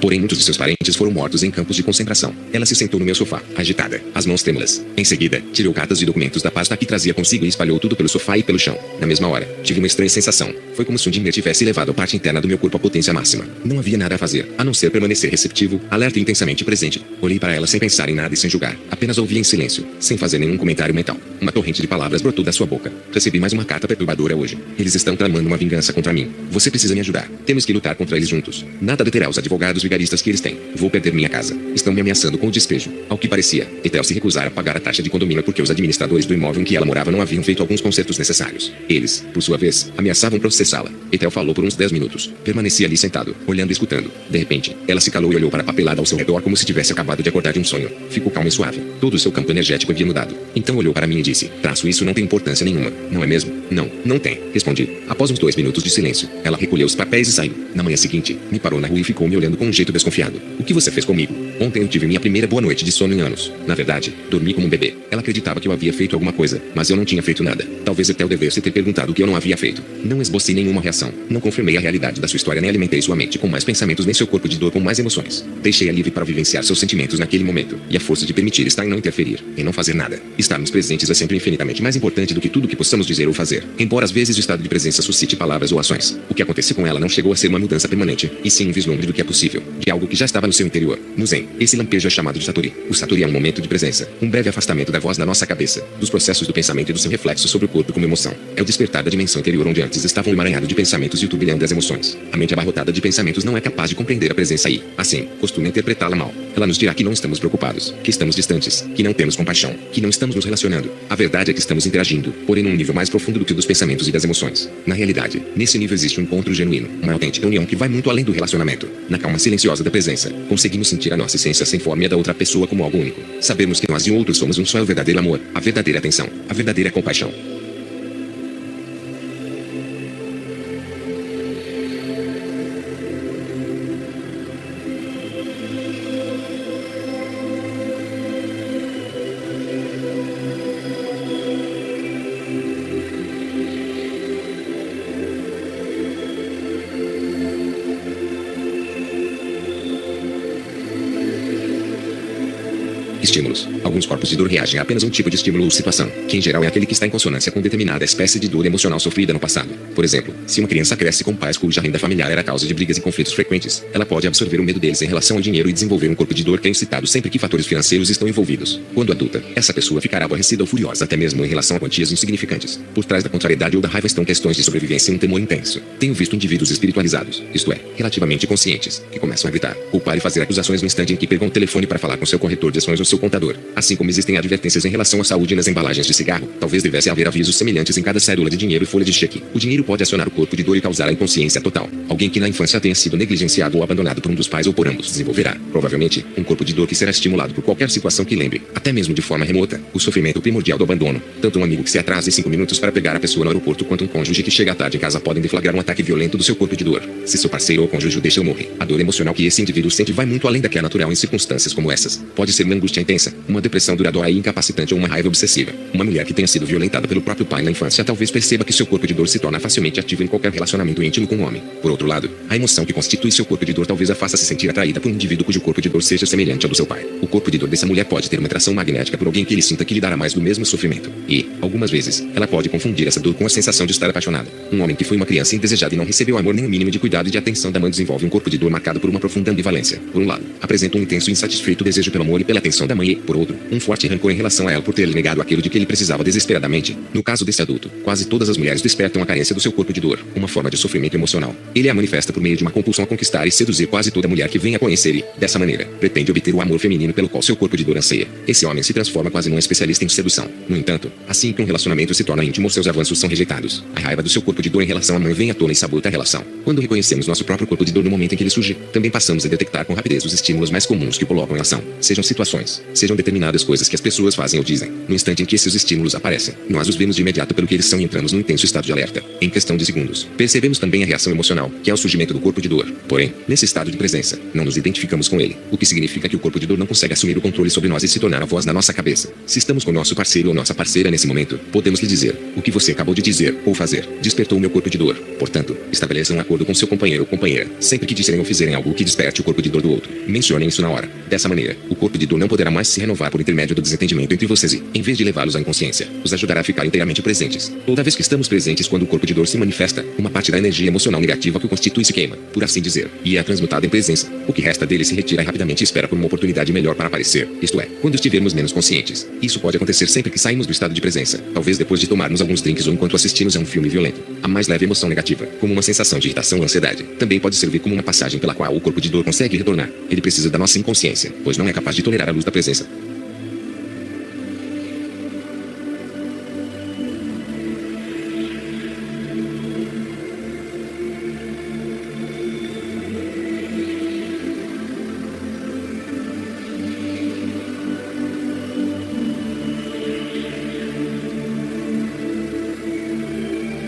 Porém, muitos de seus parentes foram mortos em campos de concentração. Ela se sentou no meu sofá, agitada, as mãos trêmulas. Em seguida, tirou cartas e documentos da pasta que trazia consigo e espalhou tudo pelo sofá e pelo chão. Na mesma hora, tive uma estranha sensação. Foi como se um dimmer tivesse levado a parte interna do meu corpo à potência máxima. Não havia nada a fazer, a não ser permanecer receptivo, alerta e intensamente presente. Olhei para ela sem pensar em nada e sem julgar. Apenas ouvia em silêncio, sem fazer nenhum comentário mental. Uma torrente de palavras brotou da sua boca. Recebi mais uma carta perturbadora hoje. Eles estão tramando uma vingança contra mim. Você precisa me ajudar. Temos que lutar contra eles juntos. Nada deterá os advogados vigaristas que eles têm. Vou perder minha casa. Estão me ameaçando com o despejo. Ao que parecia, Ethel se recusara a pagar a taxa de condomínio porque os administradores do imóvel em que ela morava não haviam feito alguns consertos necessários. Eles, por sua vez, ameaçavam processá-la. Ethel falou por uns 10 minutos. Permaneci ali sentado, olhando e escutando. De repente, ela se calou e olhou para a papelada ao seu redor como se tivesse acabado de acordar de um sonho. Ficou calma e suave. Todo o seu campo energético havia mudado. Então olhou para mim e disse: traço, isso não tem importância nenhuma, não é mesmo? Não, não tem, respondi. Após uns 2 minutos de silêncio, ela recolheu os papéis e saiu. Na manhã seguinte, me parou na rua e ficou me olhando com um jeito desconfiado. O que você fez comigo? Ontem eu tive minha primeira boa noite de sono em anos. Na verdade, dormi como um bebê. Ela acreditava que eu havia feito alguma coisa, mas eu não tinha feito nada. Talvez Ethel devesse ter perguntado o que eu não havia feito. Não esbocei nenhuma reação. Não confirmei a realidade da sua história nem alimentei sua mente com mais pensamentos nem seu corpo de dor com mais emoções. Deixei-a livre para vivenciar seus sentimentos naquele momento. E a força de permitir está em não interferir, em não fazer nada. Estarmos presentes é sempre infinitamente mais importante do que tudo que possamos dizer ou fazer. Embora às vezes o estado de presença suscite palavras ou ações, o que aconteceu com ela não chegou a ser uma mudança permanente, e sim um vislumbre do que é possível, de algo que já estava no seu interior. No Zen, esse lampejo é chamado de Satori. O Satori é um momento de presença, um breve afastamento da voz da nossa cabeça, dos processos do pensamento e do seu reflexo sobre o corpo como emoção. É o despertar da dimensão interior onde antes estava um emaranhado de pensamentos e o turbilhão das emoções. A mente abarrotada de pensamentos não é capaz de compreender a presença aí. Assim, costuma interpretá-la mal. Ela nos dirá que não estamos preocupados, que estamos distantes, que não temos compaixão, que não estamos nos relacionando. A verdade é que estamos interagindo, porém num nível mais profundo do que o dos pensamentos e das emoções. Na realidade, nesse nível existe um encontro genuíno, uma autêntica união que vai muito além do relacionamento. Na calma silenciosa da presença, conseguimos sentir a nossa essência sem forma e a da outra pessoa como algo único. Sabemos que nós e outros somos um só, é o verdadeiro amor, a verdadeira atenção, a verdadeira compaixão. Estímulos. Alguns corpos de dor reagem a apenas um tipo de estímulo ou situação, que em geral é aquele que está em consonância com determinada espécie de dor emocional sofrida no passado. Por exemplo, se uma criança cresce com pais cuja renda familiar era causa de brigas e conflitos frequentes, ela pode absorver o medo deles em relação ao dinheiro e desenvolver um corpo de dor que é incitado sempre que fatores financeiros estão envolvidos. Quando adulta, essa pessoa ficará aborrecida ou furiosa até mesmo em relação a quantias insignificantes. Por trás da contrariedade ou da raiva estão questões de sobrevivência e um temor intenso. Tenho visto indivíduos espiritualizados, isto é, relativamente conscientes, que começam a gritar, culpar e fazer acusações no instante em que pegam o telefone para falar com seu corretor de ações ou seu contador. Assim como existem advertências em relação à saúde nas embalagens de cigarro, talvez devesse haver avisos semelhantes em cada cédula de dinheiro e folha de cheque. O dinheiro pode acionar o corpo de dor e causar a inconsciência total. Alguém que na infância tenha sido negligenciado ou abandonado por um dos pais ou por ambos desenvolverá, provavelmente, um corpo de dor que será estimulado por qualquer situação que lembre, até mesmo de forma remota, o sofrimento primordial do abandono. Tanto um amigo que se atrasa em 5 minutos para pegar a pessoa no aeroporto quanto um cônjuge que chega à tarde em casa podem deflagrar um ataque violento do seu corpo de dor. Se seu parceiro ou cônjuge o deixa ou morre, a dor emocional que esse indivíduo sente vai muito além da que é natural em circunstâncias como essas. Pode ser uma angústia intensa, uma depressão duradoura e incapacitante ou uma raiva obsessiva. Uma mulher que tenha sido violentada pelo próprio pai na infância talvez perceba que seu corpo de dor se torna facilmente ativo em qualquer relacionamento íntimo com um homem. Por outro lado, a emoção que constitui seu corpo de dor talvez a faça se sentir atraída por um indivíduo cujo corpo de dor seja semelhante ao do seu pai. O corpo de dor dessa mulher pode ter uma atração magnética por alguém que ele sinta que lhe dará mais do mesmo sofrimento. E, algumas vezes, ela pode confundir essa dor com a sensação de estar apaixonada. Um homem que foi uma criança indesejada e não recebeu amor nem o mínimo de cuidado e de atenção da mãe desenvolve um corpo de dor marcado por uma profunda ambivalência. Por um lado, apresenta um intenso e insatisfeito desejo pelo amor e pela atenção da mãe e, por outro, um forte rancor em relação a ela por ter lhe negado aquilo de que ele precisava desesperadamente. No caso desse adulto, quase todas as mulheres despertam a carência do seu corpo de dor, uma forma de sofrimento emocional. Ele a manifesta por meio de uma compulsão a conquistar e seduzir quase toda mulher que venha a conhecer e, dessa maneira, pretende obter o amor feminino pelo qual seu corpo de dor anseia. Esse homem se transforma quase num especialista em sedução. No entanto, assim que um relacionamento se torna íntimo, seus avanços são rejeitados. A raiva do seu corpo de dor em relação à mãe vem à tona e sabota a relação. Quando reconhecemos nosso próprio corpo de dor no momento em que ele surge, também passamos a detectar com rapidez os estímulos mais comuns que o colocam em ação. Sejam situações, sejam determinadas coisas que as pessoas fazem ou dizem. No instante em que esses estímulos aparecem, nós os vemos de imediato pelo que eles são e entramos num intenso estado de alerta. Em questão de segundos, percebemos também a reação emocional, que é o surgimento do corpo de dor. Porém, nesse estado de presença, não nos identificamos com ele, o que significa que o corpo de dor não consegue assumir o controle sobre nós e se tornar a voz da nossa cabeça. Se estamos com nosso parceiro ou nossa parceira nesse momento, podemos lhe dizer: o que você acabou de dizer ou fazer despertou o meu corpo de dor. Portanto, estabeleça um acordo com seu companheiro ou companheira. Sempre que disserem ou fizerem algo que desperte o corpo de dor do outro, mencionem isso na hora. Dessa maneira, o corpo de dor não poderá mais se renovar por intermédio do desentendimento entre vocês e, em vez de levá-los à inconsciência, os ajudará a ficar inteiramente presentes. Toda vez que estamos presentes quando o corpo de dor se manifesta, uma parte da energia emocional negativa que o constitui se queima, por assim dizer, e é transmutada em presença. O que resta dele se retira rapidamente e espera por uma oportunidade melhor para aparecer, isto é, quando estivermos menos conscientes. Isso pode acontecer sempre que saímos do estado de presença, talvez depois de tomarmos alguns drinks ou enquanto assistimos a um filme violento. A mais leve emoção negativa, como uma sensação de irritação ou ansiedade, também pode servir como uma passagem pela qual o corpo de dor consegue retornar. Ele precisa da nossa inconsciência, pois não é capaz de tolerar a luz da presença.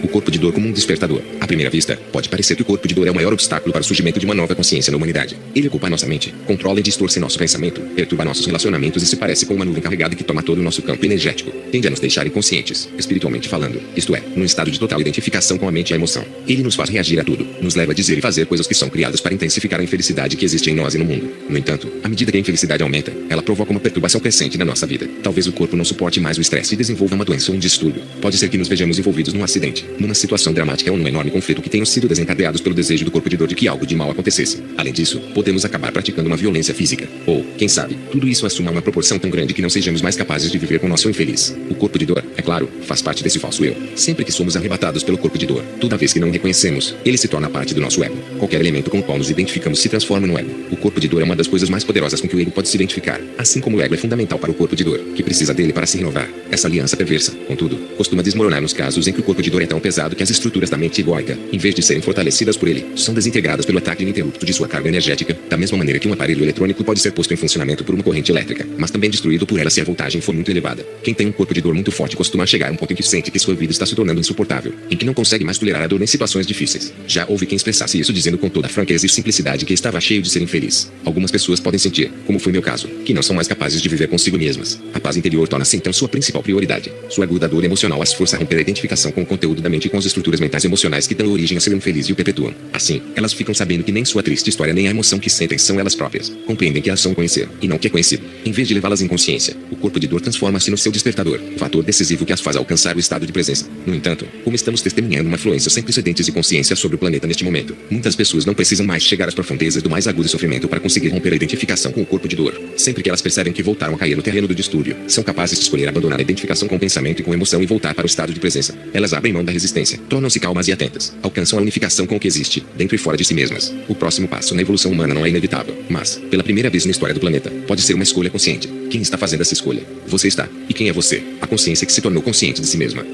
O corpo de dor como um despertador. À primeira vista, pode parecer que o corpo de dor é o maior obstáculo para o surgimento de uma nova consciência na humanidade. Ele ocupa nossa mente, controla e distorce nosso pensamento, perturba nossos relacionamentos e se parece com uma nuvem carregada que toma todo o nosso campo energético. Tende a nos deixar inconscientes, espiritualmente falando, isto é, num estado de total identificação com a mente e a emoção. Ele nos faz reagir a tudo, nos leva a dizer e fazer coisas que são criadas para intensificar a infelicidade que existe em nós e no mundo. No entanto, à medida que a infelicidade aumenta, ela provoca uma perturbação crescente na nossa vida. Talvez o corpo não suporte mais o estresse e desenvolva uma doença ou um distúrbio. Pode ser que nos vejamos envolvidos num acidente, numa situação dramática ou num enorme conflito que tenham sido desencadeados pelo desejo do corpo de dor de que algo de mal acontecesse. Além disso, podemos acabar praticando uma violência física. Ou, quem sabe, tudo isso assuma uma proporção tão grande que não sejamos mais capazes de viver com nosso infeliz. O corpo de dor, é claro, faz parte desse falso eu. Sempre que somos arrebatados pelo corpo de dor, toda vez que não o reconhecemos, ele se torna parte do nosso ego. Qualquer elemento com o qual nos identificamos se transforma no ego. O corpo de dor é uma das coisas mais poderosas com que o ego pode se identificar. Assim como o ego é fundamental para o corpo de dor, que precisa dele para se renovar. Essa aliança perversa, contudo, costuma desmoronar nos casos em que o corpo de dor é tão pesado que as estruturas da mente egóica, em vez de serem fortalecidas por ele, são desintegradas pelo ataque ininterrupto de sua carga energética, da mesma maneira que um aparelho eletrônico pode ser posto em funcionamento por uma corrente elétrica, mas também destruído por ela se a voltagem for muito elevada. Quem tem um corpo de dor muito forte costuma chegar a um ponto em que sente que sua vida está se tornando insuportável, em que não consegue mais tolerar a dor em situações difíceis. Já houve quem expressasse isso dizendo com toda a franqueza e simplicidade que estava cheio de ser infeliz. Algumas pessoas podem sentir, como foi meu caso, que não são mais capazes de viver consigo mesmas. A paz interior torna-se então sua principal prioridade. Sua aguda dor emocional as força a romper a identificação com o conteúdo da mente e com as estruturas mentais e emocionais que dão origem a ser infeliz e o perpetuam. Assim, elas ficam sabendo que nem sua triste história nem a emoção que sentem são elas próprias. Compreendem que elas são conhecer, e não que é conhecido. Em vez de levá-las em consciência, o corpo de dor transforma-se no seu despertador, fator decisivo que as faz alcançar o estado de presença. No entanto, como estamos testemunhando uma fluência sem precedentes de consciência sobre o planeta neste momento, muitas pessoas não precisam mais chegar às profundezas do mais agudo sofrimento para conseguir romper a identificação com o corpo de dor. Sempre que elas percebem que voltaram a cair no terreno do distúrbio, são capazes de escolher abandonar a identificação com o pensamento e com a emoção e voltar para o estado de presença. Elas abrem mão da resistência, tornam-se calmas e atentas, alcançam a unificação com o que existe, dentro e fora de si mesmas. O próximo passo na evolução humana não é inevitável, mas, pela primeira vez na história do planeta, pode ser uma escolha consciente. Quem está fazendo essa escolha? Você está. E quem é você? A consciência que se tornou consciente de si mesma.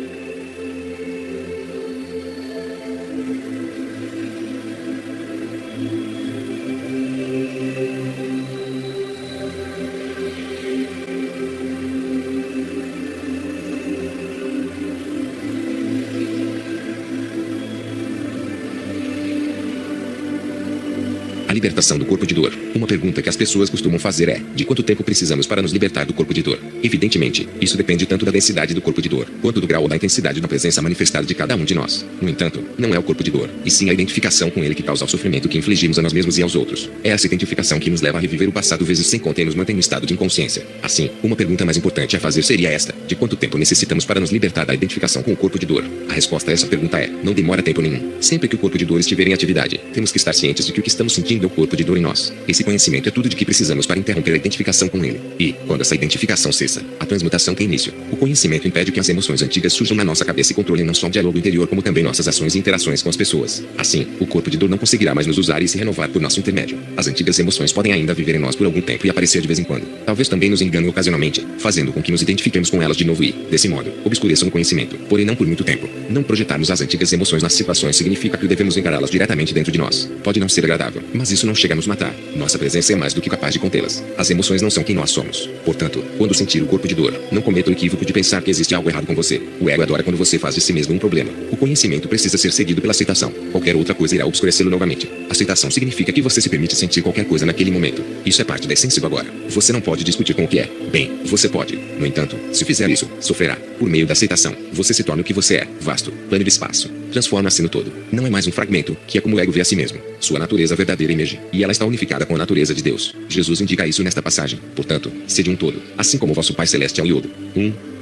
A libertação do corpo de dor. Uma pergunta que as pessoas costumam fazer é: de quanto tempo precisamos para nos libertar do corpo de dor? Evidentemente, isso depende tanto da densidade do corpo de dor, quanto do grau ou da intensidade da presença manifestada de cada um de nós. No entanto, não é o corpo de dor, e sim a identificação com ele que causa o sofrimento que infligimos a nós mesmos e aos outros. É essa identificação que nos leva a reviver o passado vezes sem conta e nos mantém no estado de inconsciência. Assim, uma pergunta mais importante a fazer seria esta: de quanto tempo necessitamos para nos libertar da identificação com o corpo de dor? A resposta a essa pergunta é: não demora tempo nenhum. Sempre que o corpo de dor estiver em atividade, temos que estar cientes de que o que estamos sentindo é o corpo de dor em nós. Esse conhecimento é tudo de que precisamos para interromper a identificação com ele. E, quando essa identificação cessa, a transmutação tem início. O conhecimento impede que as emoções antigas surjam na nossa cabeça e controlem não só o diálogo interior como também nossas ações e interações com as pessoas. Assim, o corpo de dor não conseguirá mais nos usar e se renovar por nosso intermédio. As antigas emoções podem ainda viver em nós por algum tempo e aparecer de vez em quando. Talvez também nos enganem ocasionalmente, fazendo com que nos identifiquemos com elas de novo e, desse modo, obscureçam o conhecimento. Porém não por muito tempo. Não projetarmos as antigas nossas emoções nas situações significa que devemos encará-las diretamente dentro de nós. Pode não ser agradável, mas isso não chega a nos matar. Nossa presença é mais do que capaz de contê-las. As emoções não são quem nós somos. Portanto, quando sentir o corpo de dor, não cometa o equívoco de pensar que existe algo errado com você. O ego adora quando você faz de si mesmo um problema. O conhecimento precisa ser seguido pela aceitação. Qualquer outra coisa irá obscurecê-lo novamente. Aceitação significa que você se permite sentir qualquer coisa naquele momento. Isso é parte da essência do agora. Você não pode discutir com o que é. Bem, você pode. No entanto, se fizer isso, sofrerá. Por meio da aceitação, você se torna o que você é, vasto, plano de espaço. Transforma-se no todo. Não é mais um fragmento, que é como o ego vê a si mesmo. Sua natureza verdadeira emerge, e ela está unificada com a natureza de Deus. Jesus indica isso nesta passagem. Portanto, sede um todo, assim como vosso Pai Celeste é um e outro.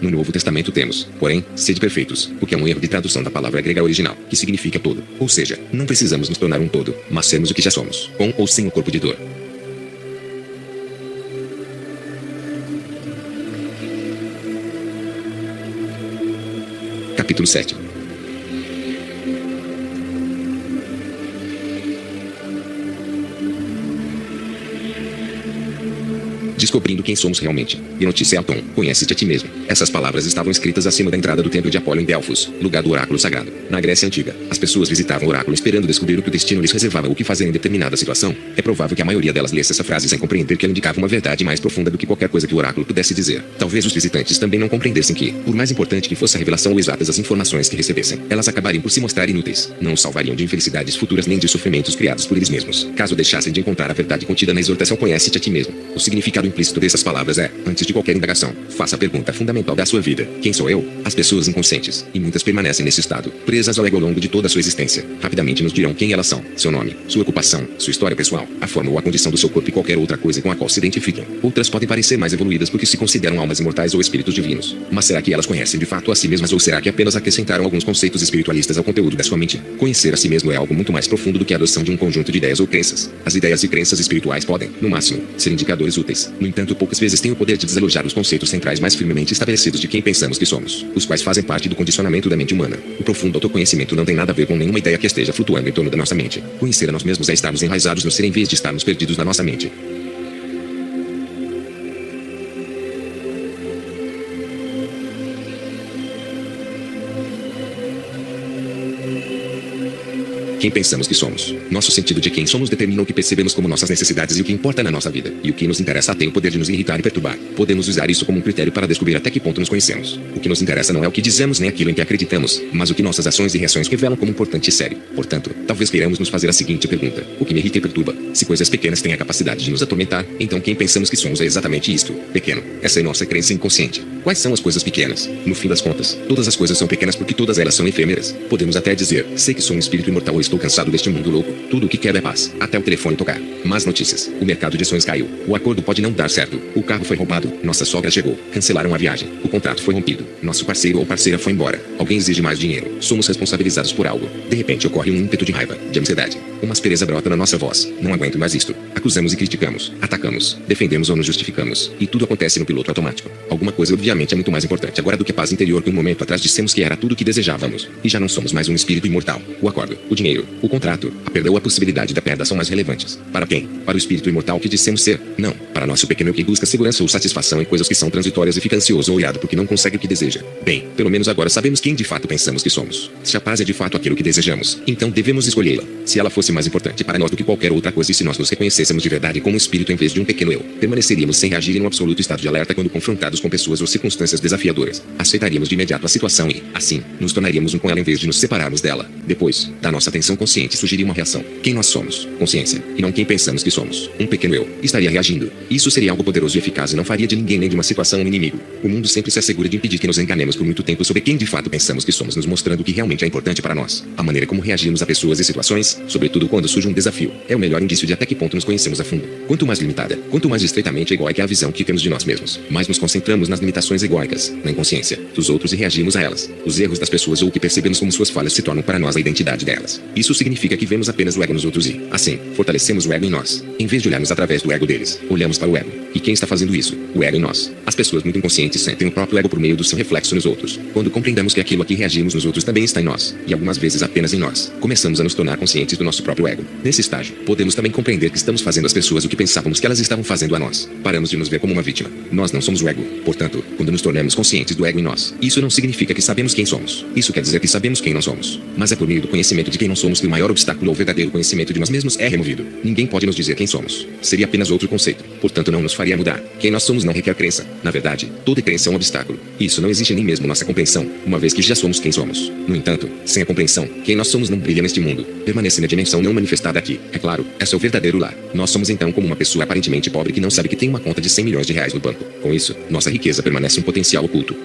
No Novo Testamento temos, porém, sede perfeitos, o que é um erro de tradução da palavra grega original, que significa todo. Ou seja, não precisamos nos tornar um todo, mas sermos o que já somos, com ou sem o corpo de dor. Capítulo 7. Descobrindo quem somos realmente. E notícia Alton, conhece-te a ti mesmo. Essas palavras estavam escritas acima da entrada do templo de Apolo em Delfos, lugar do oráculo sagrado. Na Grécia Antiga, as pessoas visitavam o oráculo esperando descobrir o que o destino lhes reservava ou o que fazer em determinada situação. É provável que a maioria delas lesse essa frase sem compreender que ela indicava uma verdade mais profunda do que qualquer coisa que o oráculo pudesse dizer. Talvez os visitantes também não compreendessem que, por mais importante que fosse a revelação ou exatas as informações que recebessem, elas acabariam por se mostrar inúteis. Não os salvariam de infelicidades futuras nem de sofrimentos criados por eles mesmos, caso deixassem de encontrar a verdade contida na exortação conhece-te a ti mesmo. O significado implícito dessas palavras é, antes de qualquer indagação, faça a pergunta fundamental da sua vida. Quem sou eu? As pessoas inconscientes, e muitas permanecem nesse estado, presas ao ego ao longo de toda a sua existência. Rapidamente nos dirão quem elas são, seu nome, sua ocupação, sua história pessoal, a forma ou a condição do seu corpo e qualquer outra coisa com a qual se identifiquem. Outras podem parecer mais evoluídas porque se consideram almas imortais ou espíritos divinos. Mas será que elas conhecem de fato a si mesmas ou será que apenas acrescentaram alguns conceitos espiritualistas ao conteúdo da sua mente? Conhecer a si mesmo é algo muito mais profundo do que a adoção de um conjunto de ideias ou crenças. As ideias e crenças espirituais podem, no máximo, ser indicadores úteis. No entanto, poucas vezes têm o poder de desalojar os conceitos centrais mais firmemente estabelecidos de quem pensamos que somos, os quais fazem parte do condicionamento da mente humana. O profundo autoconhecimento não tem nada a ver com nenhuma ideia que esteja flutuando em torno da nossa mente. Conhecer a nós mesmos é estarmos enraizados no ser em vez de estarmos perdidos na nossa mente. Quem pensamos que somos. Nosso sentido de quem somos determina o que percebemos como nossas necessidades e o que importa na nossa vida. E o que nos interessa tem o poder de nos irritar e perturbar. Podemos usar isso como um critério para descobrir até que ponto nos conhecemos. O que nos interessa não é o que dizemos nem aquilo em que acreditamos, mas o que nossas ações e reações revelam como importante e sério. Portanto, talvez queiramos nos fazer a seguinte pergunta: o que me irrita e perturba? Se coisas pequenas têm a capacidade de nos atormentar, então quem pensamos que somos é exatamente isto, pequeno. Essa é nossa crença inconsciente. Quais são as coisas pequenas? No fim das contas, todas as coisas são pequenas porque todas elas são efêmeras. Podemos até dizer, sei que sou um espírito imortal ou estou cansado deste mundo louco. Tudo o que quero é paz, até o telefone tocar. Más notícias. O mercado de ações caiu. O acordo pode não dar certo. O carro foi roubado. Nossa sogra chegou. Cancelaram a viagem. O contrato foi rompido. Nosso parceiro ou parceira foi embora. Alguém exige mais dinheiro. Somos responsabilizados por algo. De repente ocorre um ímpeto de raiva, de ansiedade. Uma aspereza brota na nossa voz. Não aguento mais isto. Acusamos e criticamos. Atacamos. Defendemos ou nos justificamos. E tudo acontece no piloto automático. Alguma coisa obviamente é muito mais importante agora do que a paz interior que um momento atrás dissemos que era tudo o que desejávamos. E já não somos mais um espírito imortal. O acordo, o dinheiro, o contrato, a perda ou a possibilidade da perda são mais relevantes. Para quem? Para o espírito imortal que dissemos ser? Não. Para nosso pequeno eu que busca segurança ou satisfação em coisas que são transitórias e fica ansioso ou irado porque não consegue o que deseja. Bem, pelo menos agora sabemos quem de fato pensamos que somos. Se a paz é de fato aquilo que desejamos, então devemos escolhê-la. Se ela fosse mais importante para nós do que qualquer outra coisa e se nós nos reconhecêssemos de verdade como um espírito em vez de um pequeno eu, permaneceríamos sem reagir em um absoluto estado de alerta quando confrontados com pessoas ou circunstâncias desafiadoras. Aceitaríamos de imediato a situação e, assim, nos tornaríamos um com ela em vez de nos separarmos dela. Depois, da nossa atenção consciente surgiria uma reação. Quem nós somos? Consciência. E não quem pensamos que somos. Um pequeno eu estaria reagindo. Isso seria algo poderoso e eficaz e não faria de ninguém nem de uma situação um inimigo. O mundo sempre se assegura de impedir que nos enganemos por muito tempo sobre quem de fato pensamos que somos, nos mostrando o que realmente é importante para nós. A maneira como reagimos a pessoas e situações, sobretudo quando surge um desafio, é o melhor indício de até que ponto nos conhecemos a fundo. Quanto mais limitada, quanto mais estreitamente egóica é a visão que temos de nós mesmos, mais nos concentramos nas limitações egóicas, na inconsciência dos outros e reagimos a elas. Os erros das pessoas ou o que percebemos como suas falhas se tornam para nós a identidade delas. Isso significa que vemos apenas o ego nos outros e, assim, fortalecemos o ego em nós. Em vez de olharmos através do ego deles, olhamos para o ego. E quem está fazendo isso? O ego em nós. As pessoas muito inconscientes sentem o próprio ego por meio do seu reflexo nos outros. Quando compreendemos que aquilo a que reagimos nos outros também está em nós, e algumas vezes apenas em nós, começamos a nos tornar conscientes do nosso próprio ego. Nesse estágio, podemos também compreender que estamos fazendo às pessoas o que pensávamos que elas estavam fazendo a nós. Paramos de nos ver como uma vítima. Nós não somos o ego. Portanto, quando nos tornamos conscientes do ego em nós, isso não significa que sabemos quem somos. Isso quer dizer que sabemos quem não somos. Mas é por meio do conhecimento de quem não somos que o maior obstáculo ao verdadeiro conhecimento de nós mesmos é removido. Ninguém pode nos dizer quem somos. Seria apenas outro conceito. Portanto, não nos faria mudar. Quem nós somos não requer crença. Na verdade, toda crença é um obstáculo. Isso não existe nem mesmo nossa compreensão, uma vez que já somos quem somos. No entanto, sem a compreensão, quem nós somos não brilha neste mundo. Permanece na dimensão não manifestada aqui. É claro, é seu verdadeiro lar. Nós somos então como uma pessoa aparentemente pobre que não sabe que tem uma conta de 100 milhões de reais no banco. Com isso, nossa riqueza permanece um potencial oculto.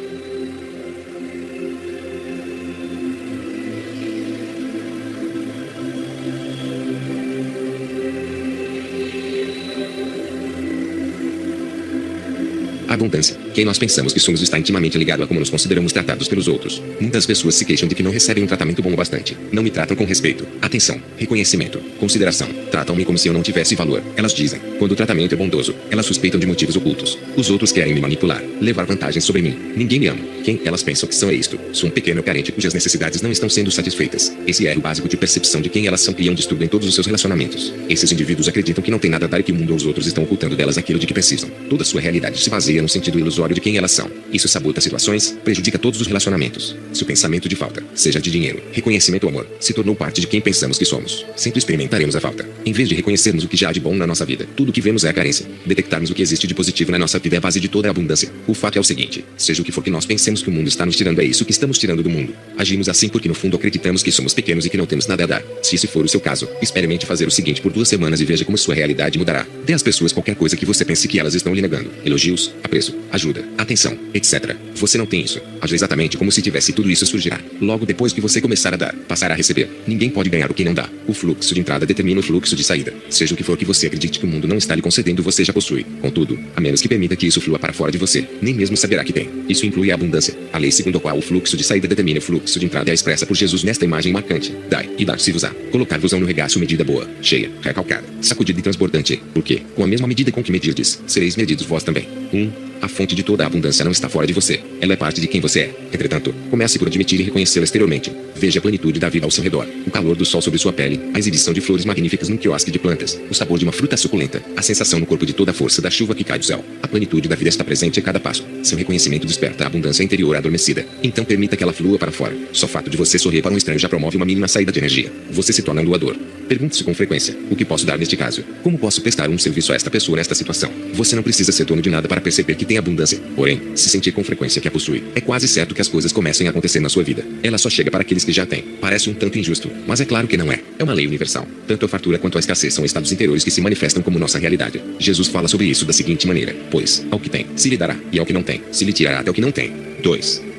Abundância. Quem nós pensamos que somos está intimamente ligado a como nos consideramos tratados pelos outros. Muitas pessoas se queixam de que não recebem um tratamento bom o bastante. Não me tratam com respeito, atenção, reconhecimento, consideração. Tratam-me como se eu não tivesse valor. Elas dizem, quando o tratamento é bondoso, elas suspeitam de motivos ocultos. Os outros querem me manipular, levar vantagens sobre mim. Ninguém me ama. Quem elas pensam que são é isto. Sou um pequeno carente cujas necessidades não estão sendo satisfeitas. Esse erro básico de percepção de quem elas são cria um distúrbio em todos os seus relacionamentos. Esses indivíduos acreditam que não tem nada a dar e que o mundo ou os outros estão ocultando delas aquilo de que precisam. Toda sua realidade se baseia no sentido ilusório de quem elas são. Isso sabota situações, prejudica todos os relacionamentos. Se o pensamento de falta, seja de dinheiro, reconhecimento ou amor, se tornou parte de quem pensamos que somos, sempre experimentaremos a falta. Em vez de reconhecermos o que já há de bom na nossa vida, tudo o que vemos é a carência. Detectarmos o que existe de positivo na nossa vida é a base de toda a abundância. O fato é o seguinte, seja o que for que nós pensemos que o mundo está nos tirando, é isso que estamos tirando do mundo. Agimos assim porque no fundo acreditamos que somos pequenos e que não temos nada a dar. Se esse for o seu caso, experimente fazer o seguinte por 2 semanas e veja como sua realidade mudará. Dê às pessoas qualquer coisa que você pense que elas estão lhe negando. Elogios, apreço, ajuda, atenção, etc. Você não tem isso. Age exatamente como se tivesse tudo isso surgirá. Logo depois que você começar a dar, passará a receber. Ninguém pode ganhar o que não dá. O fluxo de entrada determina o fluxo de saída. Seja o que for que você acredite que o mundo não está lhe concedendo, você já possui. Contudo, a menos que permita que isso flua para fora de você, nem mesmo saberá que tem. Isso inclui a abundância. A lei segundo a qual o fluxo de saída determina o fluxo de entrada é expressa por Jesus nesta imagem marcante. Dai, e dar-se-vos-á. Colocar-vos-ão no regaço medida boa, cheia, recalcada, sacudida e transbordante. Porque, com a mesma medida com que medirdes, sereis medidos vós também. A fonte de toda a abundância não está fora de você. Ela é parte de quem você é. Entretanto, comece por admitir e reconhecê-la exteriormente. Veja a plenitude da vida ao seu redor. O calor do sol sobre sua pele, a exibição de flores magníficas num quiosque de plantas, o sabor de uma fruta suculenta, a sensação no corpo de toda a força da chuva que cai do céu. A plenitude da vida está presente a cada passo. Seu reconhecimento desperta a abundância interior adormecida. Então permita que ela flua para fora. Só fato de você sorrir para um estranho já promove uma mínima saída de energia. Você se torna um doador. Pergunte-se com frequência, o que posso dar neste caso? Como posso prestar um serviço a esta pessoa nesta situação? Você não precisa ser dono de nada para perceber que tem abundância. Porém, se sentir com frequência que a possui, é quase certo que as coisas comecem a acontecer na sua vida. Ela só chega para aqueles que já têm. Parece um tanto injusto, mas é claro que não é. É uma lei universal. Tanto a fartura quanto a escassez são estados interiores que se manifestam como nossa realidade. Jesus fala sobre isso da seguinte maneira: pois, ao que tem, se lhe dará, e ao que não tem, se lhe tirará até o que não tem. 2.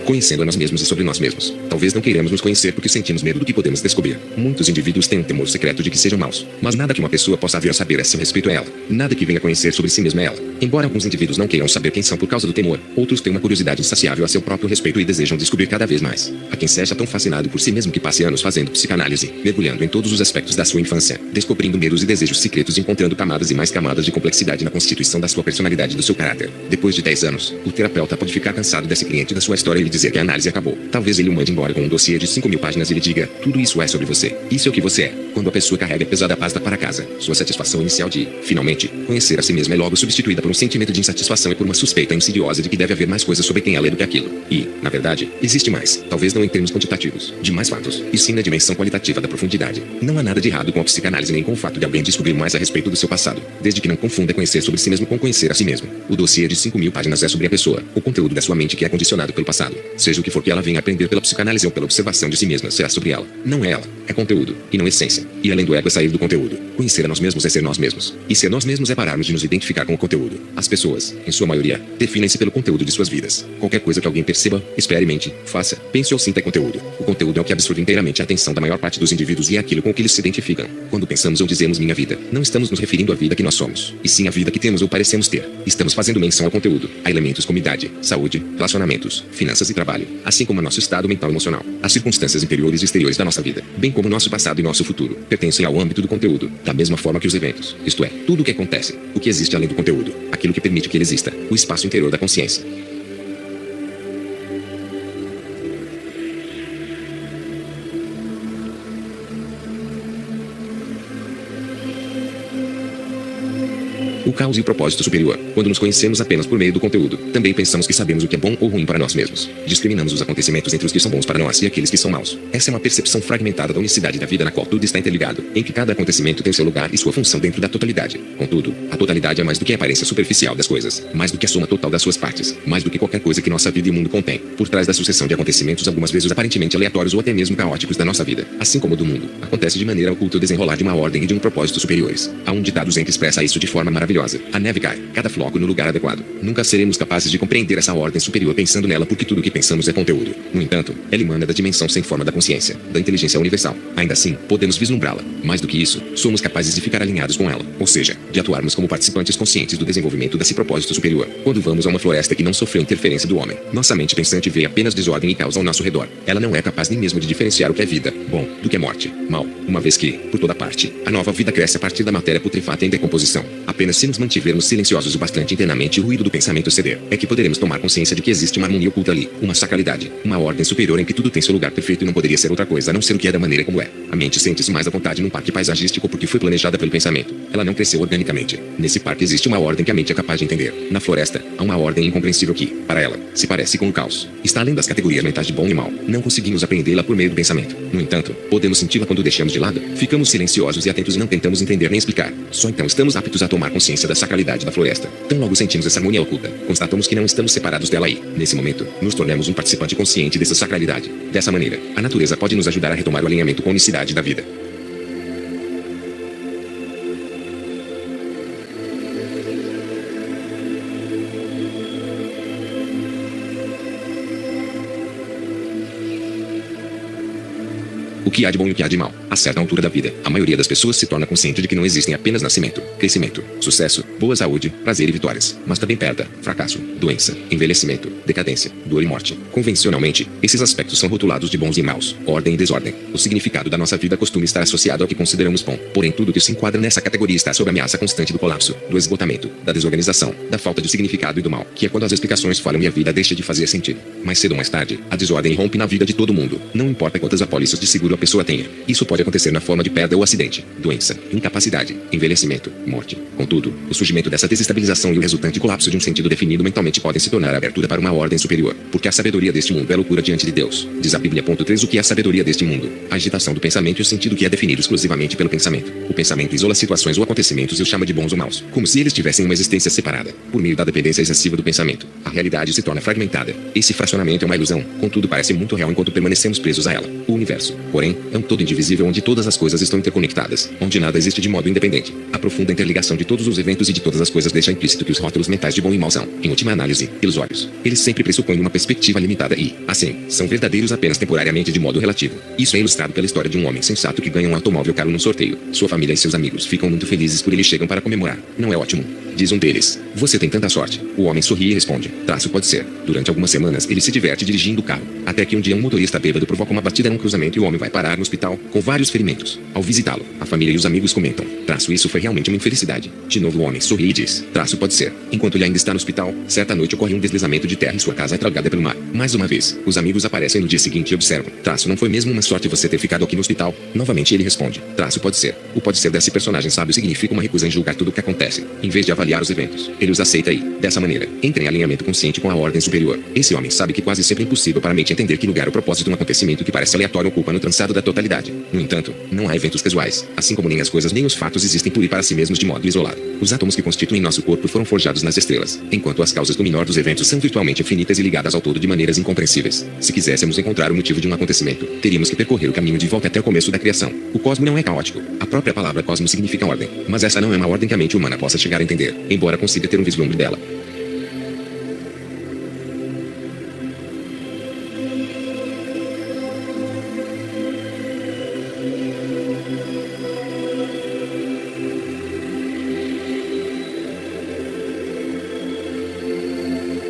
Conhecendo a nós mesmos e sobre nós mesmos. Talvez não queiramos nos conhecer porque sentimos medo do que podemos descobrir. Muitos indivíduos têm um temor secreto de que sejam maus. Mas nada que uma pessoa possa vir a saber a seu respeito é ela. Nada que venha conhecer sobre si mesma é ela. Embora alguns indivíduos não queiram saber quem são por causa do temor, outros têm uma curiosidade insaciável a seu próprio respeito e desejam descobrir cada vez mais. Há quem seja tão fascinado por si mesmo que passe anos fazendo psicanálise, mergulhando em todos os aspectos da sua infância, descobrindo medos e desejos secretos e encontrando camadas e mais camadas de complexidade na constituição da sua personalidade e do seu caráter. Depois de 10 anos, o terapeuta pode ficar cansado desse cliente da sua história e lhe dizer que a análise acabou. Talvez ele o mande embora com um dossiê de 5.000 páginas e lhe diga: tudo isso é sobre você. Isso é o que você é. Quando a pessoa carrega a pesada pasta para casa, sua satisfação inicial de, finalmente, conhecer a si mesma é logo substituída por um sentimento de insatisfação e por uma suspeita insidiosa de que deve haver mais coisas sobre quem ela é do que aquilo. E, na verdade, existe mais, talvez não em termos quantitativos, de mais fatos, e sim na dimensão qualitativa da profundidade. Não há nada de errado com a psicanálise nem com o fato de alguém descobrir mais a respeito do seu passado, desde que não confunda conhecer sobre si mesmo com conhecer a si mesmo. O dossiê de 5.000 páginas é sobre a pessoa, o conteúdo da sua mente que é condicionado pelo passado. Seja o que for que ela venha aprender pela psicanálise, análise ou pela observação de si mesma será sobre ela. Não é ela, é conteúdo, e não essência. Ir além do ego é sair do conteúdo. Conhecer a nós mesmos é ser nós mesmos. E ser nós mesmos é pararmos de nos identificar com o conteúdo. As pessoas, em sua maioria, definem-se pelo conteúdo de suas vidas. Qualquer coisa que alguém perceba, experimente, faça, pense ou sinta é conteúdo. O conteúdo é o que absorve inteiramente a atenção da maior parte dos indivíduos e é aquilo com o que eles se identificam. Quando pensamos ou dizemos minha vida, não estamos nos referindo à vida que nós somos, e sim à vida que temos ou parecemos ter. Estamos fazendo menção ao conteúdo, a elementos como idade, saúde, relacionamentos, finanças e trabalho, assim como ao nosso estado mental e emocional. As circunstâncias interiores e exteriores da nossa vida, bem como nosso passado e nosso futuro, pertencem ao âmbito do conteúdo, da mesma forma que os eventos, isto é, tudo o que acontece, o que existe além do conteúdo, aquilo que permite que ele exista, o espaço interior da consciência. O caos e o propósito superior. Quando nos conhecemos apenas por meio do conteúdo, também pensamos que sabemos o que é bom ou ruim para nós mesmos. Discriminamos os acontecimentos entre os que são bons para nós e aqueles que são maus. Essa é uma percepção fragmentada da unicidade da vida na qual tudo está interligado, em que cada acontecimento tem seu lugar e sua função dentro da totalidade. Contudo, a totalidade é mais do que a aparência superficial das coisas, mais do que a soma total das suas partes, mais do que qualquer coisa que nossa vida e o mundo contém. Por trás da sucessão de acontecimentos algumas vezes aparentemente aleatórios ou até mesmo caóticos da nossa vida, assim como do mundo, acontece de maneira oculta o desenrolar de uma ordem e de um propósito superiores. Há um ditado zen que expressa isso de forma maravilhosa. A neve cai, cada floco no lugar adequado. Nunca seremos capazes de compreender essa ordem superior pensando nela porque tudo o que pensamos é conteúdo. No entanto, ela emana da dimensão sem forma da consciência, da inteligência universal. Ainda assim, podemos vislumbrá-la. Mais do que isso, somos capazes de ficar alinhados com ela, ou seja, de atuarmos como participantes conscientes do desenvolvimento desse propósito superior. Quando vamos a uma floresta que não sofreu interferência do homem, nossa mente pensante vê apenas desordem e caos ao nosso redor. Ela não é capaz nem mesmo de diferenciar o que é vida, bom, do que é morte, mal, uma vez que, por toda parte, a nova vida cresce a partir da matéria putrefata em decomposição. Apenas se nos mantivermos silenciosos o bastante internamente e o ruído do pensamento ceder, é que poderemos tomar consciência de que existe uma harmonia oculta ali, uma sacralidade, uma ordem superior em que tudo tem seu lugar perfeito e não poderia ser outra coisa a não ser o que é da maneira como é. A mente sente-se mais à vontade num parque paisagístico porque foi planejada pelo pensamento. Ela não cresceu organicamente. Nesse parque existe uma ordem que a mente é capaz de entender. Na floresta, há uma ordem incompreensível que, para ela, se parece com o caos. Está além das categorias mentais de bom e mal. Não conseguimos apreendê-la por meio do pensamento. No entanto, podemos senti-la quando deixamos de lado. Ficamos silenciosos e atentos e não tentamos entender nem explicar. Só então estamos aptos a tomar consciência da sacralidade da floresta. Tão logo sentimos essa harmonia oculta, constatamos que não estamos separados dela aí. Nesse momento, nos tornamos um participante consciente dessa sacralidade. Dessa maneira, a natureza pode nos ajudar a retomar o alinhamento com a unicidade da vida. O que há de bom e o que há de mal. A certa altura da vida, a maioria das pessoas se torna consciente de que não existem apenas nascimento, crescimento, sucesso, boa saúde, prazer e vitórias, mas também perda, fracasso, doença, envelhecimento, decadência, dor e morte. Convencionalmente, esses aspectos são rotulados de bons e maus, ordem e desordem. O significado da nossa vida costuma estar associado ao que consideramos bom. Porém, tudo que se enquadra nessa categoria está sob ameaça constante do colapso, do esgotamento, da desorganização, da falta de significado e do mal, que é quando as explicações falham e a vida deixa de fazer sentido. Mais cedo ou mais tarde, a desordem rompe na vida de todo mundo, não importa quantas apólices de seguro a pessoa tenha. Isso pode acontecer na forma de perda ou acidente, doença, incapacidade, envelhecimento, morte. Contudo, o surgimento dessa desestabilização e o resultante colapso de um sentido definido mentalmente podem se tornar a abertura para uma ordem superior, porque a sabedoria deste mundo é loucura diante de Deus. Diz a Bíblia. 3. O que é a sabedoria deste mundo? A agitação do pensamento e o sentido que é definido exclusivamente pelo pensamento. O pensamento isola situações ou acontecimentos e os chama de bons ou maus, como se eles tivessem uma existência separada, por meio da dependência excessiva do pensamento. A realidade se torna fragmentada. Esse fracionamento é uma ilusão, contudo parece muito real enquanto permanecemos presos a ela. O universo, porém, é um todo indivisível onde todas as coisas estão interconectadas, onde nada existe de modo independente. A profunda interligação de todos os eventos e de todas as coisas deixa implícito que os rótulos mentais de bom e mal são, em última análise, ilusórios. Eles sempre pressupõem uma perspectiva limitada e, assim, são verdadeiros apenas temporariamente de modo relativo. Isso é ilustrado pela história de um homem sensato que ganha um automóvel caro num sorteio. Sua família e seus amigos ficam muito felizes por ele e chegam para comemorar. Não é ótimo? Diz um deles. Você tem tanta sorte. O homem sorri e responde. Pode ser. Durante algumas semanas, ele se diverte dirigindo o carro. Até que um dia um motorista bêbado provoca uma batida num cruzamento e o homem vai parar no hospital, com vários ferimentos. Ao visitá-lo, a família e os amigos comentam. Isso foi realmente uma infelicidade. De novo o homem sorri e diz. Pode ser. Enquanto ele ainda está no hospital, certa noite ocorre um deslizamento de terra e sua casa é tragada pelo mar. Mais uma vez, os amigos aparecem no dia seguinte e observam. Não foi mesmo uma sorte você ter ficado aqui no hospital? Novamente ele responde. Pode ser. O pode ser desse personagem sábio significa uma recusa em julgar tudo o que acontece. Em vez de avaliar avaliar os eventos. Ele os aceita e, dessa maneira, entra em alinhamento consciente com a ordem superior. Esse homem sabe que quase sempre é impossível para a mente entender que lugar o propósito de um acontecimento que parece aleatório ocupa no trançado da totalidade. No entanto, não há eventos casuais, assim como nem as coisas nem os fatos existem por e para si mesmos de modo isolado. Os átomos que constituem nosso corpo foram forjados nas estrelas, enquanto as causas do menor dos eventos são virtualmente infinitas e ligadas ao todo de maneiras incompreensíveis. Se quiséssemos encontrar o motivo de um acontecimento, teríamos que percorrer o caminho de volta até o começo da criação. O cosmo não é caótico. A própria palavra cosmo significa ordem, mas essa não é uma ordem que a mente humana possa chegar a entender, embora consiga ter um vislumbre dela.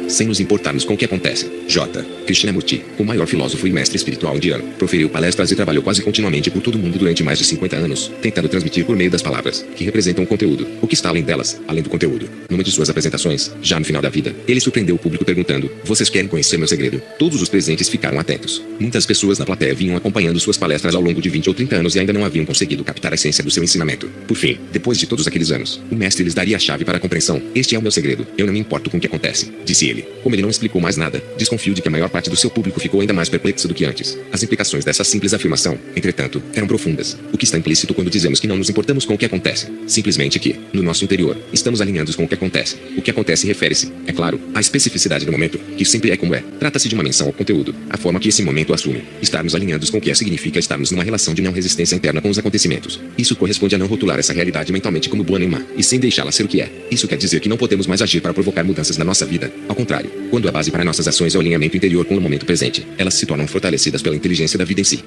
Sem nos importarmos com o que acontece. J. Krishnamurti, o maior filósofo e mestre espiritual indiano, proferiu palestras e trabalhou quase continuamente por todo o mundo durante mais de 50 anos, tentando transmitir por meio das palavras, que representam o conteúdo, o que está além delas, além do conteúdo. Numa de suas apresentações, já no final da vida, ele surpreendeu o público perguntando: "Vocês querem conhecer meu segredo?" Todos os presentes ficaram atentos. Muitas pessoas na plateia vinham acompanhando suas palestras ao longo de 20 ou 30 anos e ainda não haviam conseguido captar a essência do seu ensinamento. Por fim, depois de todos aqueles anos, o mestre lhes daria a chave para a compreensão. "Este é o meu segredo. Eu não me importo com o que acontece", disse ele. Como ele não explicou mais nada, desconfio de que a maior parte do seu público ficou ainda mais perplexo do que antes. As implicações dessa simples afirmação, entretanto, eram profundas. O que está implícito quando dizemos que não nos importamos com o que acontece? Simplesmente que, no nosso interior, estamos alinhados com o que acontece. O que acontece refere-se, é claro, à especificidade do momento, que sempre é como é. Trata-se de uma menção ao conteúdo, a forma que esse momento assume. Estarmos alinhados com o que significa estarmos numa relação de não resistência interna com os acontecimentos. Isso corresponde a não rotular essa realidade mentalmente como boa nem má, e sim deixá-la ser o que é. Isso quer dizer que não podemos mais agir para provocar mudanças na nossa vida. Ao contrário, quando a base para nossas ações é o alinhamento interior com o momento presente, elas se tornam fortalecidas pela inteligência da vida em si.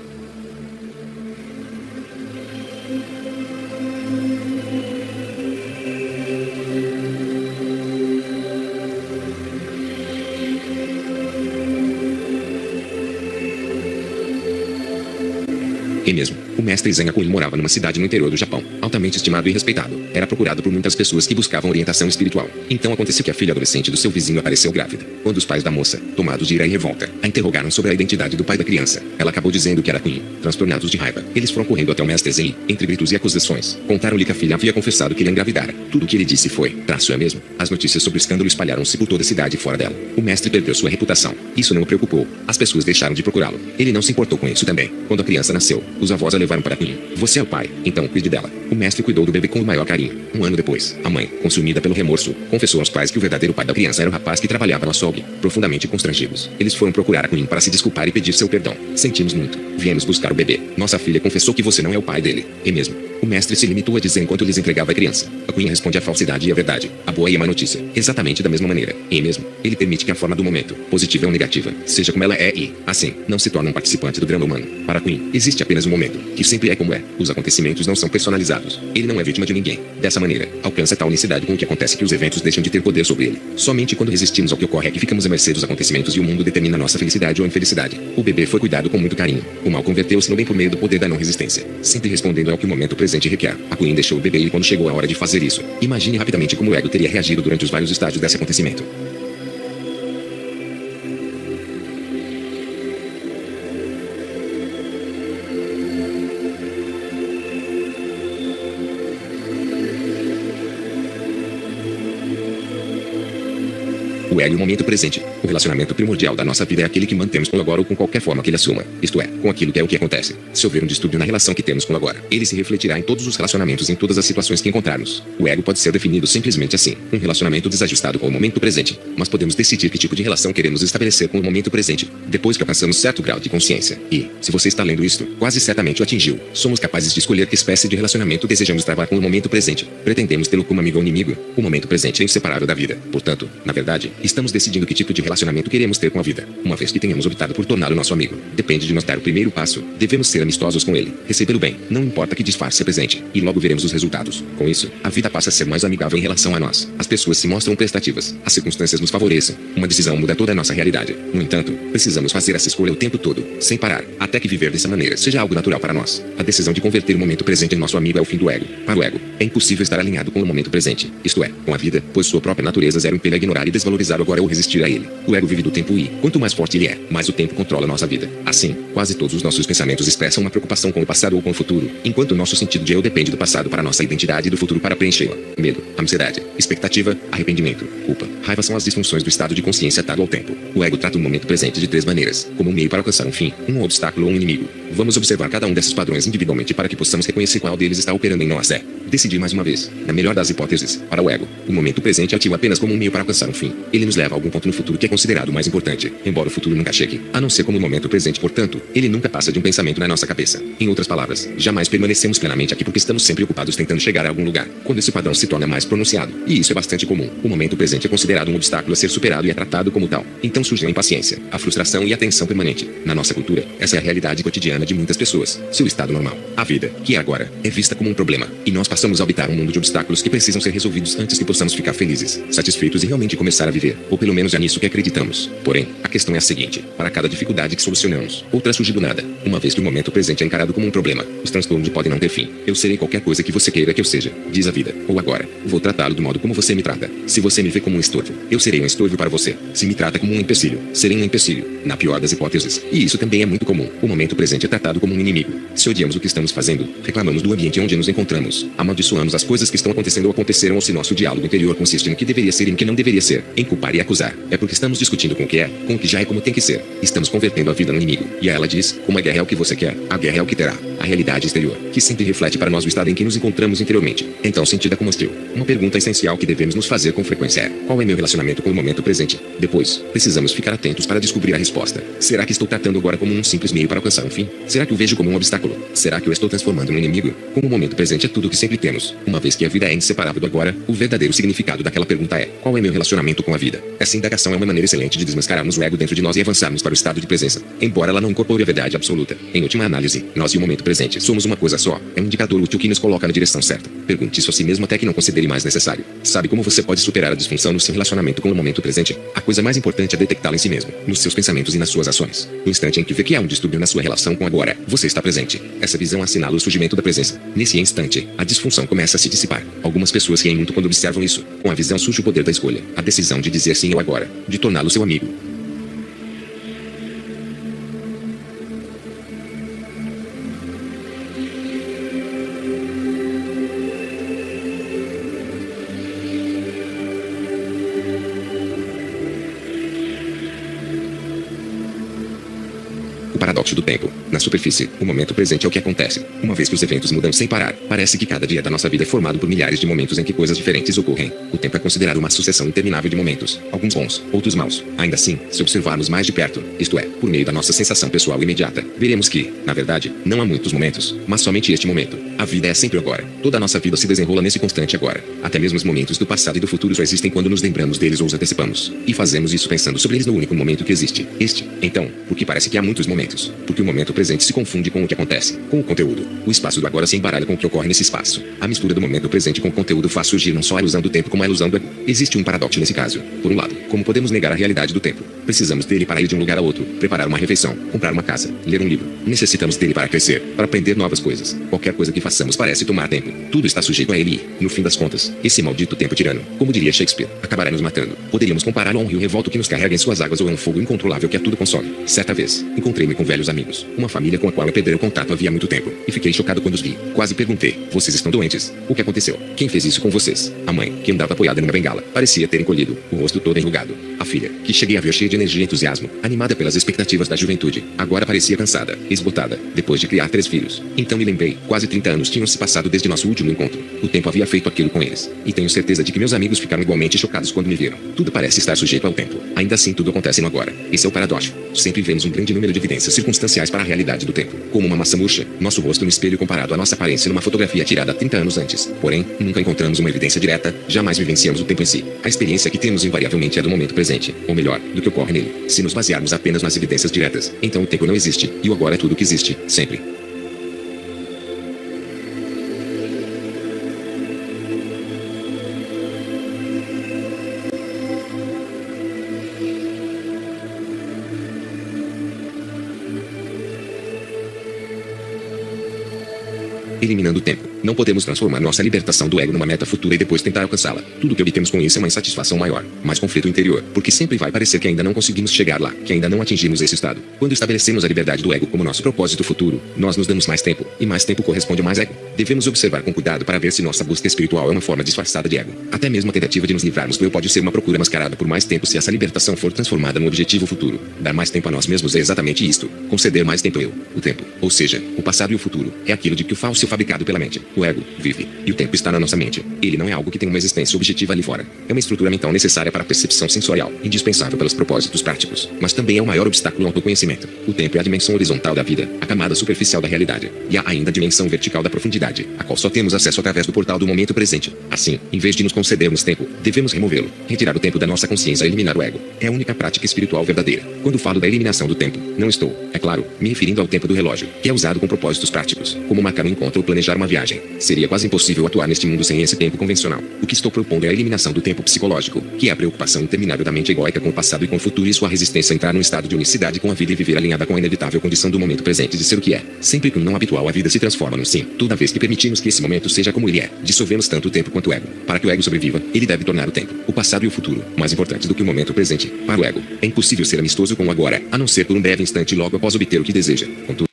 E mesmo, o mestre Zen Akun morava numa cidade no interior do Japão, altamente estimado e respeitado. Era procurado por muitas pessoas que buscavam orientação espiritual. Então aconteceu que a filha adolescente do seu vizinho apareceu grávida. Quando os pais da moça, tomados de ira e revolta, a interrogaram sobre a identidade do pai da criança, ela acabou dizendo que era Kun. Transtornados de raiva, eles foram correndo até o mestre Zen e, entre gritos e acusações, contaram-lhe que a filha havia confessado que ele engravidara. Tudo o que ele disse foi: "Traço é mesmo." As notícias sobre o escândalo espalharam-se por toda a cidade e fora dela. O mestre perdeu sua reputação. Isso não o preocupou. As pessoas deixaram de procurá-lo. Ele não se importou com isso também. Quando a criança nasceu, os avós a levaram para Kun. "Você é o pai, então cuide dela." O mestre cuidou do bebê com o maior carinho. Um ano depois, a mãe, consumida pelo remorso, confessou aos pais que o verdadeiro pai da criança era o rapaz que trabalhava no açougue. Profundamente constrangidos, eles foram procurar a Kun para se desculpar e pedir seu perdão. "Sentimos muito. Viemos buscar o bebê. Nossa filha confessou que você não é o pai dele." E mesmo, o mestre se limitou a dizer enquanto lhes entregava a criança. A Kun responde à falsidade e à verdade, a boa e a má notícia, exatamente da mesma maneira. E mesmo, ele permite que a forma do momento, positiva ou negativa, seja como ela é e, assim, não se torna um participante do drama humano. Para Kun, existe apenas um momento, que sempre é como é. Os acontecimentos não são personalizados. Ele não é vítima de ninguém. Dessa maneira, alcança tal unicidade com o que acontece que os eventos deixam de ter poder sobre ele. Somente quando resistimos ao que ocorre é que ficamos à mercê dos acontecimentos e o mundo determina nossa felicidade ou infelicidade. O bebê foi cuidado com muito carinho. O mal converteu-se no bem por meio do poder da não resistência, sempre respondendo ao que o momento presente requer. A Queen deixou o bebê e quando chegou a hora de fazer isso, imagine rapidamente como o ego teria reagido durante os vários estágios desse acontecimento. O ego e o momento presente. O relacionamento primordial da nossa vida é aquele que mantemos com o agora ou com qualquer forma que ele assuma, isto é, com aquilo que é o que acontece. Se houver um distúrbio na relação que temos com o agora, ele se refletirá em todos os relacionamentos e em todas as situações que encontrarmos. O ego pode ser definido simplesmente assim, um relacionamento desajustado com o momento presente, mas podemos decidir que tipo de relação queremos estabelecer com o momento presente, depois que alcançamos certo grau de consciência. E, se você está lendo isto, quase certamente o atingiu. Somos capazes de escolher que espécie de relacionamento desejamos travar com o momento presente. Pretendemos tê-lo como amigo ou inimigo. O momento presente é inseparável da vida. Portanto, na verdade, estamos decidindo que tipo de relacionamento queremos ter com a vida. Uma vez que tenhamos optado por torná-lo nosso amigo, depende de nós dar o primeiro passo. Devemos ser amistosos com ele, receber o bem, não importa que disfarce presente, e logo veremos os resultados. Com isso, a vida passa a ser mais amigável em relação a nós. As pessoas se mostram prestativas, as circunstâncias nos favorecem. Uma decisão muda toda a nossa realidade. No entanto, precisamos fazer essa escolha o tempo todo, sem parar, até que viver dessa maneira seja algo natural para nós. A decisão de converter o momento presente em nosso amigo é o fim do ego. Para o ego, é impossível estar alinhado com o momento presente, isto é, com a vida, pois sua própria natureza zero impele a ignorar e desvalorizar o agora ou resistir a ele. O ego vive do tempo e, quanto mais forte ele é, mais o tempo controla nossa vida. Assim, quase todos os nossos pensamentos expressam uma preocupação com o passado ou com o futuro, enquanto o nosso sentido de eu depende do passado para nossa identidade e do futuro para preenchê-la. Medo, ansiedade, expectativa, arrependimento, culpa, raiva são as disfunções do estado de consciência dado ao tempo. O ego trata o momento presente de três maneiras, como um meio para alcançar um fim, um obstáculo ou um inimigo. Vamos observar cada um desses padrões individualmente para que possamos reconhecer qual deles está operando em nós. Decidir mais uma vez, na melhor das hipóteses, para o ego, o momento presente é ativo apenas como um meio para alcançar um fim. Ele nos leva a algum ponto no futuro que é considerado mais importante, embora o futuro nunca chegue, a não ser como o momento presente, portanto, ele nunca passa de um pensamento na nossa cabeça. Em outras palavras, jamais permanecemos plenamente aqui porque estamos sempre ocupados tentando chegar a algum lugar. Quando esse padrão se torna mais pronunciado, e isso é bastante comum, o momento presente é considerado um obstáculo a ser superado e é tratado como tal. Então surge a impaciência, a frustração e a tensão permanente. Na nossa cultura, essa é a realidade cotidiana de muitas pessoas. Seu estado normal, a vida, que é agora, é vista como um problema, e nós passamos a habitar um mundo de obstáculos que precisam ser resolvidos antes que possamos ficar felizes, satisfeitos e realmente começar a viver, ou pelo menos é nisso que acreditamos. Porém, a questão é a seguinte: para cada dificuldade que solucionamos, outra surge do nada. Uma vez que o momento presente é encarado como um problema, os transtornos podem não ter fim. Eu serei qualquer coisa que você queira que eu seja, diz a vida. Ou agora, vou tratá-lo do modo como você me trata. Se você me vê como um estorvo, eu serei um estorvo para você. Se me trata como um empecilho, serei um empecilho, na pior das hipóteses. E isso também é muito comum. O momento presente é tratado como um inimigo. Se odiamos o que estamos fazendo, reclamamos do ambiente onde nos encontramos, amaldiçoamos as coisas que estão acontecendo ou aconteceram, ou se nosso diálogo interior consiste no que deveria ser e no que não deveria ser, em culpar e acusar, é porque estamos discutindo com o que é, com o que já é como tem que ser. Estamos convertendo a vida no inimigo. E ela diz, como a guerra é o que você quer, a guerra é o que terá. A realidade exterior, que sempre reflete para nós o estado em que nos encontramos interiormente. Então sentida como hostil. Uma pergunta essencial que devemos nos fazer com frequência é: qual é meu relacionamento com o momento presente? Depois, precisamos ficar atentos para descobrir a resposta. Será que estou tratando agora como um simples meio para alcançar um fim? Será que o vejo como um obstáculo? Será que o estou transformando num inimigo? Como o momento presente é tudo o que sempre temos, uma vez que a vida é inseparável do agora, o verdadeiro significado daquela pergunta é: qual é meu relacionamento com a vida? Essa indagação é uma maneira excelente de desmascararmos o ego dentro de nós e avançarmos para o estado de presença, embora ela não incorpore a verdade absoluta. Em última análise, nós e o momento presente somos uma coisa só. É um indicador útil que nos coloca na direção certa. Pergunte isso a si mesmo até que não considere mais necessário. Sabe como você pode superar a disfunção no seu relacionamento com o momento presente? A coisa mais importante é detectá-la em si mesmo, nos seus pensamentos e nas suas ações. No instante em que vê que há um distúrbio na sua relação com agora, você está presente. Essa visão assinala o surgimento da presença. Nesse instante, a disfunção começa a se dissipar. Algumas pessoas riem muito quando observam isso. Com a visão surge o poder da escolha, a decisão de dizer sim ou agora, de torná-lo seu amigo. O paradoxo do tempo. Na superfície, o momento presente é o que acontece. Uma vez que os eventos mudam sem parar, parece que cada dia da nossa vida é formado por milhares de momentos em que coisas diferentes ocorrem. O tempo é considerado uma sucessão interminável de momentos, alguns bons, outros maus. Ainda assim, se observarmos mais de perto, isto é, por meio da nossa sensação pessoal imediata, veremos que, na verdade, não há muitos momentos, mas somente este momento. A vida é sempre agora. Toda a nossa vida se desenrola nesse constante agora. Até mesmo os momentos do passado e do futuro só existem quando nos lembramos deles ou os antecipamos. E fazemos isso pensando sobre eles no único momento que existe. Este. Então, porque parece que há muitos momentos. Porque o momento presente se confunde com o que acontece, com o conteúdo. O espaço do agora se embaralha com o que ocorre nesse espaço. A mistura do momento presente com o conteúdo faz surgir não só a ilusão do tempo como a ilusão do ego. Existe um paradoxo nesse caso. Por um lado, como podemos negar a realidade do tempo? Precisamos dele para ir de um lugar a outro, preparar uma refeição, comprar uma casa, ler um livro. Necessitamos dele para crescer, para aprender novas coisas. Qualquer coisa que façamos parece tomar tempo. Tudo está sujeito a ele e, no fim das contas, esse maldito tempo tirano, como diria Shakespeare, acabará nos matando. Poderíamos compará-lo a um rio revolto que nos carrega em suas águas ou a um fogo incontrolável que a tudo consome. Certa vez, encontrei-me com velhos amigos, uma família com a qual eu perdera o contato havia muito tempo, e fiquei chocado quando os vi. Quase perguntei: vocês estão doentes? O que aconteceu? Quem fez isso com vocês? A mãe, que andava apoiada numa bengala, parecia ter encolhido, o rosto todo enrugado. A filha, que cheguei a ver cheia de energia e entusiasmo, animada pelas expectativas da juventude, agora parecia cansada, esgotada, depois de criar 3 filhos. Então me lembrei, quase 30 anos tinham se passado desde nosso último encontro. O tempo havia feito aquilo com eles. E tenho certeza de que meus amigos ficaram igualmente chocados quando me viram. Tudo parece estar sujeito ao tempo. Ainda assim tudo acontece no agora. Esse é o paradoxo. Sempre vemos um grande número de evidências circunstanciais para a realidade do tempo. Como uma maçã murcha, nosso rosto no espelho comparado à nossa aparência numa fotografia tirada há 30 anos antes. Porém, nunca encontramos uma evidência direta, jamais vivenciamos o tempo em si. A experiência que temos invariavelmente é do momento presente, ou melhor, do que ocorre nele. Se nos basearmos apenas nas evidências diretas, então o tempo não existe, e o agora é tudo o que existe, sempre. Eliminando o tempo. Não podemos transformar nossa libertação do ego numa meta futura e depois tentar alcançá-la. Tudo que obtemos com isso é uma insatisfação maior, mais conflito interior, porque sempre vai parecer que ainda não conseguimos chegar lá, que ainda não atingimos esse estado. Quando estabelecemos a liberdade do ego como nosso propósito futuro, nós nos damos mais tempo, e mais tempo corresponde a mais ego. Devemos observar com cuidado para ver se nossa busca espiritual é uma forma disfarçada de ego. Até mesmo a tentativa de nos livrarmos do eu pode ser uma procura mascarada por mais tempo se essa libertação for transformada no objetivo futuro. Dar mais tempo a nós mesmos é exatamente isto. Conceder mais tempo eu, o tempo, ou seja, o passado e o futuro, é aquilo de que o falso é fabricado pela mente. O ego vive, e o tempo está na nossa mente. Ele não é algo que tem uma existência objetiva ali fora. É uma estrutura mental necessária para a percepção sensorial, indispensável pelos propósitos práticos, mas também é o maior obstáculo ao autoconhecimento. O tempo é a dimensão horizontal da vida, a camada superficial da realidade, e há ainda a dimensão vertical da profundidade, a qual só temos acesso através do portal do momento presente. Assim, em vez de nos concedermos tempo, devemos removê-lo, retirar o tempo da nossa consciência e eliminar o ego. É a única prática espiritual verdadeira. Quando falo da eliminação do tempo, não estou, é claro, me referindo ao tempo do relógio, que é usado com propósitos práticos, como marcar um encontro ou planejar uma viagem. Seria quase impossível atuar neste mundo sem esse tempo convencional. O que estou propondo é a eliminação do tempo psicológico, que é a preocupação interminável da mente egóica com o passado e com o futuro e sua resistência a entrar num estado de unicidade com a vida e viver alinhada com a inevitável condição do momento presente de ser o que é. Sempre que um não habitual a vida se transforma num sim. Toda vez que permitimos que esse momento seja como ele é, dissolvemos tanto o tempo quanto o ego. Para que o ego sobreviva, ele deve tornar o tempo, o passado e o futuro, mais importantes do que o momento presente. Para o ego, é impossível ser amistoso com o agora, a não ser por um breve instante logo após obter o que deseja. Contudo,